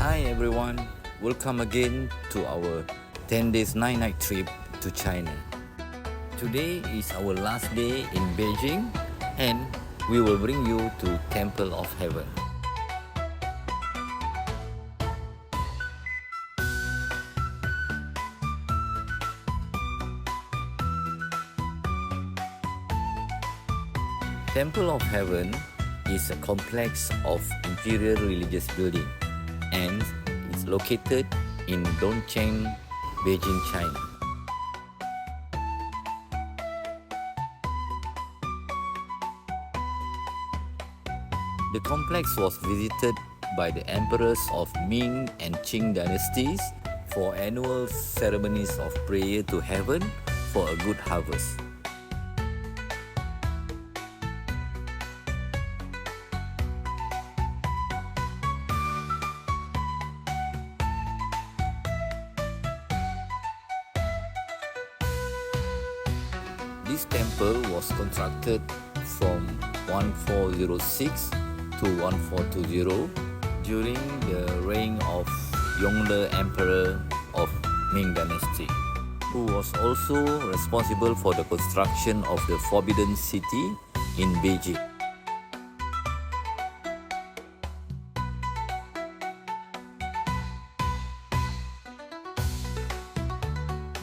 Hi everyone, welcome again to our 10 days 9 night trip to China. Today is our last day in Beijing and we will bring you to Temple of Heaven. Temple of Heaven is a complex of interior religious building and is located in Dongcheng, Beijing, China. The complex was visited by the emperors of Ming and Qing dynasties for annual ceremonies of prayer to heaven for a good harvest. This temple was constructed from 1406 to 1420 during the reign of Yongle Emperor of Ming Dynasty, who was also responsible for the construction of the Forbidden City in Beijing.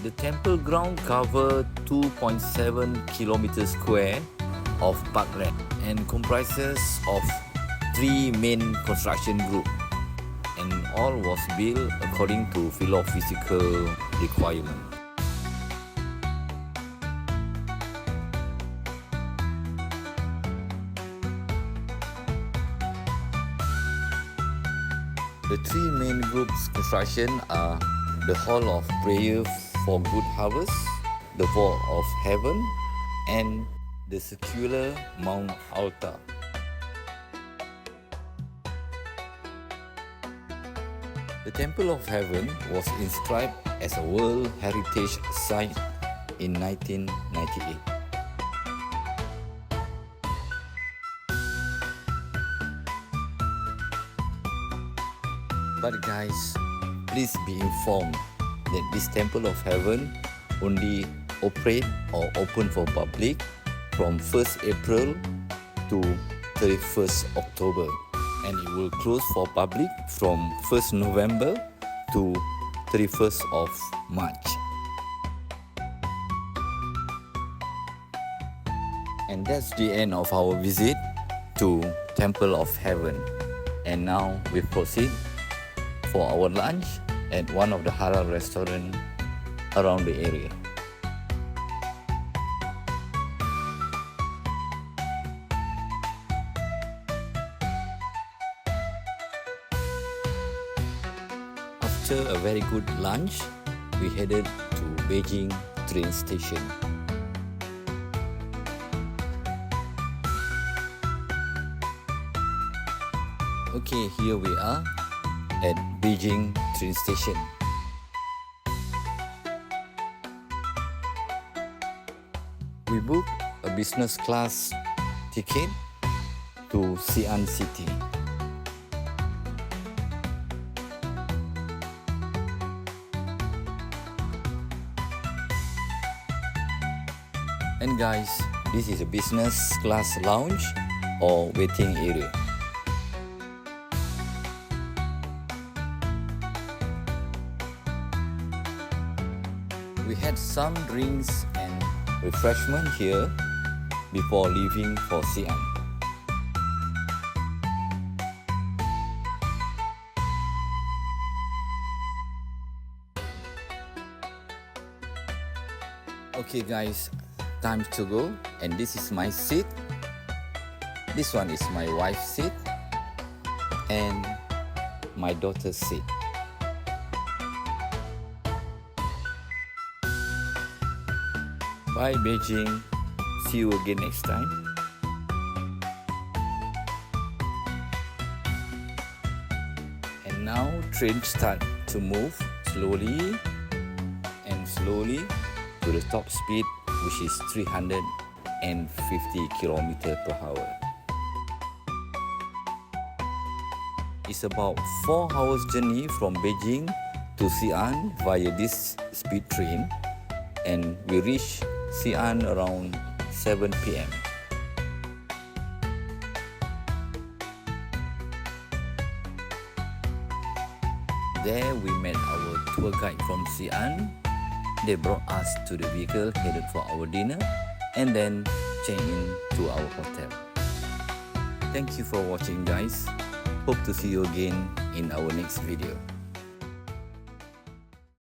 The temple ground covered 2.7 kilometers square of parkland and comprises of 3 main construction groups, and all was built according to philosophical requirement. The 3 main groups construction are the Hall of Prayer for Good Harvest, the Vault of Heaven, and the circular Mount Altar. The Temple of Heaven was inscribed as a World Heritage Site in 1998. But guys, please be informed that this Temple of Heaven only operate or open for public from 1st April to 31st October, and it will close for public from 1st November to 31st of March. And that's the end of our visit to Temple of Heaven. And now we proceed for our lunch at one of the halal restaurants around the area. After a very good lunch, we headed to Beijing train station. Okay, here we are at Beijing train station. We booked a business class ticket to Xi'an city. And guys, this is a business class lounge or waiting area. We had some drinks and refreshment here before leaving for Xi'an. Okay guys, time to go, and this is my seat. This one is my wife's seat and my daughter's seat. Bye Beijing, see you again next time. And now train start to move slowly and slowly to the top speed, which is 350 km per hour. It's about 4 hours journey from Beijing to Xi'an via this speed train, and we reach Xi'an around 7 p.m. There we met our tour guide from Xi'an. They brought us to the vehicle headed for our dinner and then checked in to our hotel. Thank you for watching, guys. Hope to see you again in our next video.